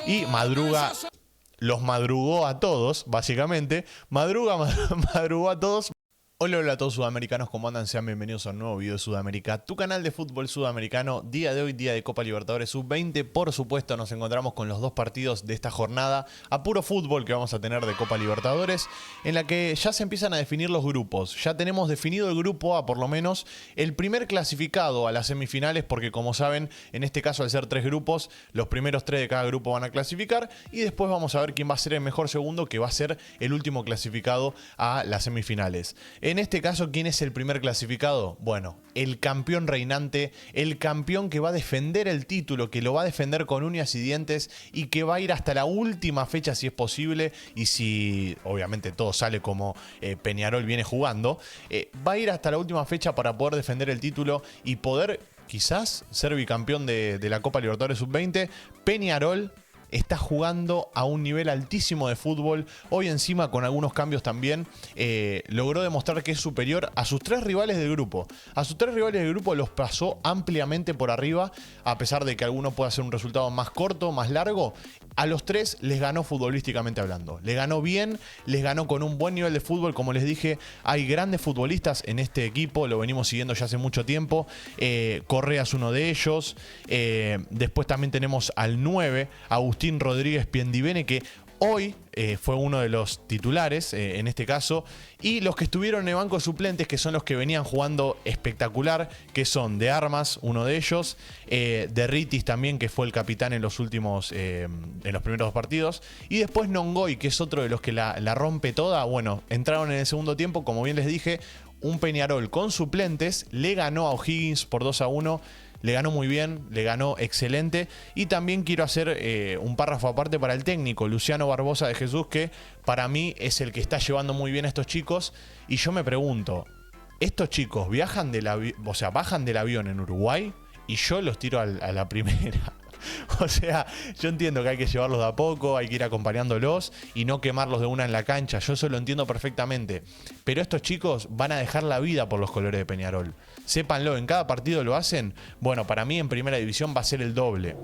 y Madruga los madrugó a todos, básicamente. Madruga madrugó a todos. Hola, hola a todos sudamericanos, ¿cómo andan? Sean bienvenidos a un nuevo video de Sudamérica, tu canal de fútbol sudamericano. Día de hoy, día de Copa Libertadores Sub-20. Por supuesto, nos encontramos con los dos partidos de esta jornada a puro fútbol que vamos a tener de Copa Libertadores, en la que ya se empiezan a definir los grupos. Ya tenemos definido el grupo A, por lo menos, el primer clasificado a las semifinales, porque como saben, en este caso al ser 3 grupos, los primeros 3 de cada grupo van a clasificar y después vamos a ver quién va a ser el mejor segundo, que va a ser el último clasificado a las semifinales. En este caso, ¿quién es el primer clasificado? Bueno, el campeón reinante, el campeón que va a defender el título, que lo va a defender con uñas y dientes y que va a ir hasta la última fecha si es posible, y si obviamente todo sale como Peñarol viene jugando, va a ir hasta la última fecha para poder defender el título y poder quizás ser bicampeón de la Copa Libertadores Sub-20. Peñarol está jugando a un nivel altísimo de fútbol. Hoy encima, con algunos cambios también, logró demostrar que es superior a sus 3 rivales del grupo. A sus 3 rivales del grupo los pasó ampliamente por arriba, a pesar de que alguno pueda hacer un resultado más corto, más largo. A los 3 les ganó futbolísticamente hablando. Les ganó bien, les ganó con un buen nivel de fútbol. Como les dije, hay grandes futbolistas en este equipo, lo venimos siguiendo ya hace mucho tiempo. Correa es uno de ellos. Después también tenemos al 9, Agustín Rodríguez Piendivene, que hoy fue uno de los titulares en este caso, y los que estuvieron en el banco de suplentes, que son los que venían jugando espectacular, que son de Armas, uno de ellos, de Ritis también, que fue el capitán en los últimos, en los primeros 2 partidos, y después Nongoy, que es otro de los que la rompe toda. Bueno, entraron en el segundo tiempo, como bien les dije, un Peñarol con suplentes, le ganó a O'Higgins por 2-1. Le ganó muy bien, le ganó excelente. Y también quiero hacer un párrafo aparte para el técnico, Luciano Barbosa de Jesús, que para mí es el que está llevando muy bien a estos chicos. Y yo me pregunto, ¿estos chicos bajan del avión en Uruguay? Y yo los tiro a la primera. O sea, yo entiendo que hay que llevarlos de a poco, hay que ir acompañándolos y no quemarlos de una en la cancha. Yo eso lo entiendo perfectamente. Pero estos chicos van a dejar la vida por los colores de Peñarol. Sépanlo, en cada partido lo hacen. Bueno, para mí en primera división va a ser el doble.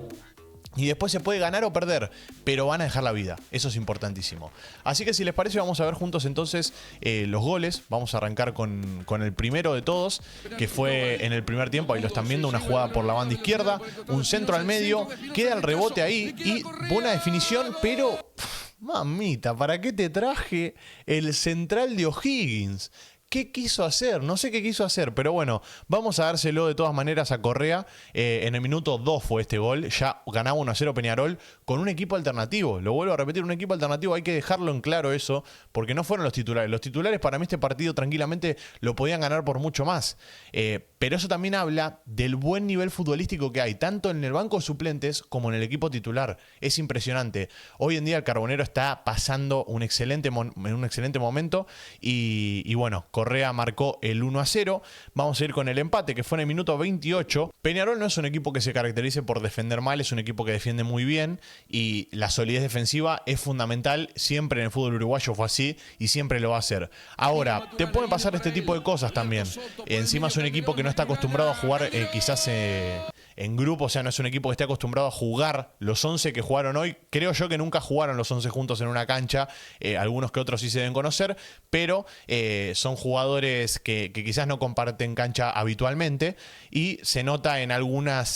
Y después se puede ganar o perder, pero van a dejar la vida. Eso es importantísimo. Así que si les parece, vamos a ver juntos entonces los goles. Vamos a arrancar con el primero de todos, que fue en el primer tiempo. Ahí lo están viendo, una jugada por la banda izquierda, un centro al medio, queda el rebote ahí y buena definición, pero mamita, ¿para qué te traje el central de O'Higgins? ¿Qué quiso hacer? No sé qué quiso hacer, pero bueno, vamos a dárselo de todas maneras a Correa. En el minuto 2 fue este gol. Ya ganaba 1-0 Peñarol con un equipo alternativo. Lo vuelvo a repetir, un equipo alternativo. Hay que dejarlo en claro eso, porque no fueron los titulares. Los titulares para mí este partido tranquilamente lo podían ganar por mucho más. Pero eso también habla del buen nivel futbolístico que hay, tanto en el banco de suplentes como en el equipo titular. Es impresionante. Hoy en día el Carbonero está pasando en un excelente momento y bueno, Correa marcó el 1-0. Vamos a ir con el empate, que fue en el minuto 28. Peñarol no es un equipo que se caracterice por defender mal, es un equipo que defiende muy bien y la solidez defensiva es fundamental. Siempre en el fútbol uruguayo fue así y siempre lo va a ser. Ahora, te pueden pasar este tipo de cosas también. Encima es un equipo que no está acostumbrado a jugar quizás en grupo, o sea, no es un equipo que esté acostumbrado a jugar los 11 que jugaron hoy. Creo yo que nunca jugaron los 11 juntos en una cancha. Algunos que otros sí se deben conocer, pero son jugadores que quizás no comparten cancha habitualmente y se nota en algunos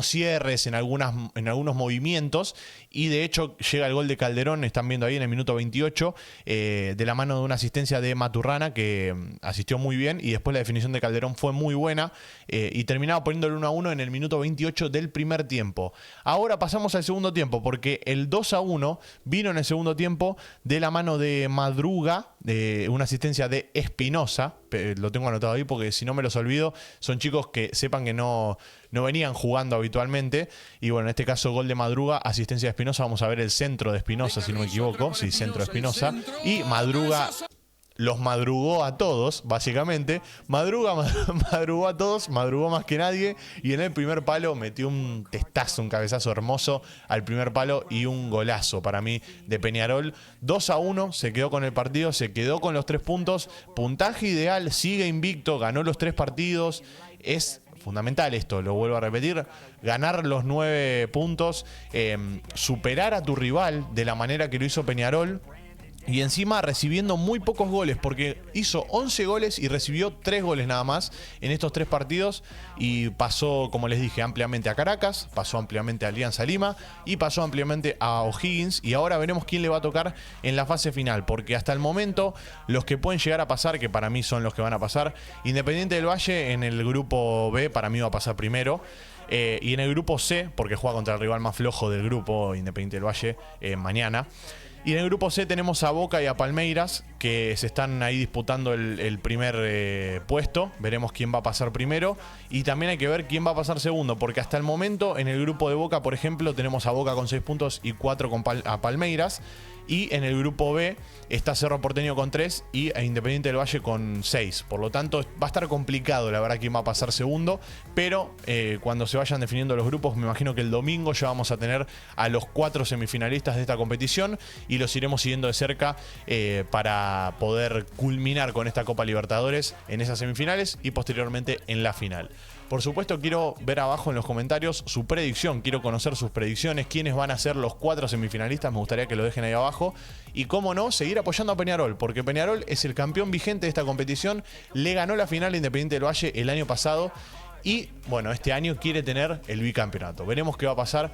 cierres, en algunos movimientos, y de hecho llega el gol de Calderón, están viendo ahí en el minuto 28, de la mano de una asistencia de Maturrana, que asistió muy bien, y después la definición de Calderón fue muy buena, y terminaba poniendo el 1-1 en el minuto 28 del primer tiempo. Ahora pasamos al segundo tiempo, porque el 2-1 vino en el segundo tiempo de la mano de Madruga, una asistencia de Espinosa. Lo tengo anotado ahí porque si no me los olvido. Son chicos que sepan que no venían jugando habitualmente. Y bueno, en este caso gol de Madruga, asistencia de Espinosa. Vamos a ver el centro de Espinosa, si no me equivoco. Sí, centro de Espinosa. Y Madruga los madrugó a todos, básicamente. Madrugó a todos, madrugó más que nadie. Y en el primer palo metió un testazo, un cabezazo hermoso al primer palo y un golazo para mí de Peñarol. 2-1, se quedó con el partido, se quedó con los 3 puntos. Puntaje ideal, sigue invicto, ganó los 3 partidos. Es fundamental esto, lo vuelvo a repetir, ganar los 9 puntos, superar a tu rival de la manera que lo hizo Peñarol. Y encima recibiendo muy pocos goles, porque hizo 11 goles y recibió 3 goles nada más en estos 3 partidos. Y pasó, como les dije, ampliamente a Caracas, pasó ampliamente a Alianza Lima y pasó ampliamente a O'Higgins. Y ahora veremos quién le va a tocar en la fase final, porque hasta el momento los que pueden llegar a pasar, que para mí son los que van a pasar, Independiente del Valle en el grupo B para mí va a pasar primero. Y en el grupo C, porque juega contra el rival más flojo del grupo, Independiente del Valle, mañana. Y en el grupo C tenemos a Boca y a Palmeiras, que se están ahí disputando el primer puesto. Veremos quién va a pasar primero. Y también hay que ver quién va a pasar segundo, porque hasta el momento en el grupo de Boca, por ejemplo, tenemos a Boca con 6 puntos y 4 con a Palmeiras. Y en el grupo B está Cerro Porteño con 3 y Independiente del Valle con 6. Por lo tanto, va a estar complicado, la verdad, quién va a pasar segundo. Pero cuando se vayan definiendo los grupos, me imagino que el domingo ya vamos a tener a los 4 semifinalistas de esta competición. Y los iremos siguiendo de cerca para poder culminar con esta Copa Libertadores en esas semifinales y posteriormente en la final. Por supuesto, quiero ver abajo en los comentarios su predicción. Quiero conocer sus predicciones, quiénes van a ser los 4 semifinalistas. Me gustaría que lo dejen ahí abajo. Y cómo no, seguir apoyando a Peñarol, porque Peñarol es el campeón vigente de esta competición. Le ganó la final a Independiente del Valle el año pasado. Y bueno, este año quiere tener el bicampeonato. Veremos qué va a pasar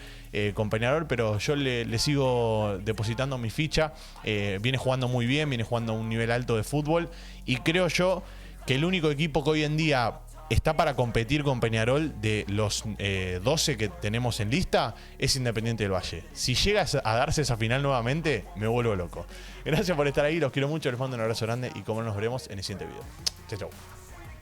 con Peñarol, pero yo le sigo depositando mi ficha. Viene jugando muy bien, viene jugando a un nivel alto de fútbol. Y creo yo que el único equipo que hoy en día está para competir con Peñarol de los 12 que tenemos en lista es Independiente del Valle. Si llega a darse esa final nuevamente, me vuelvo loco. Gracias por estar ahí, los quiero mucho, les mando un abrazo grande y como nos veremos en el siguiente video. Chau, chau.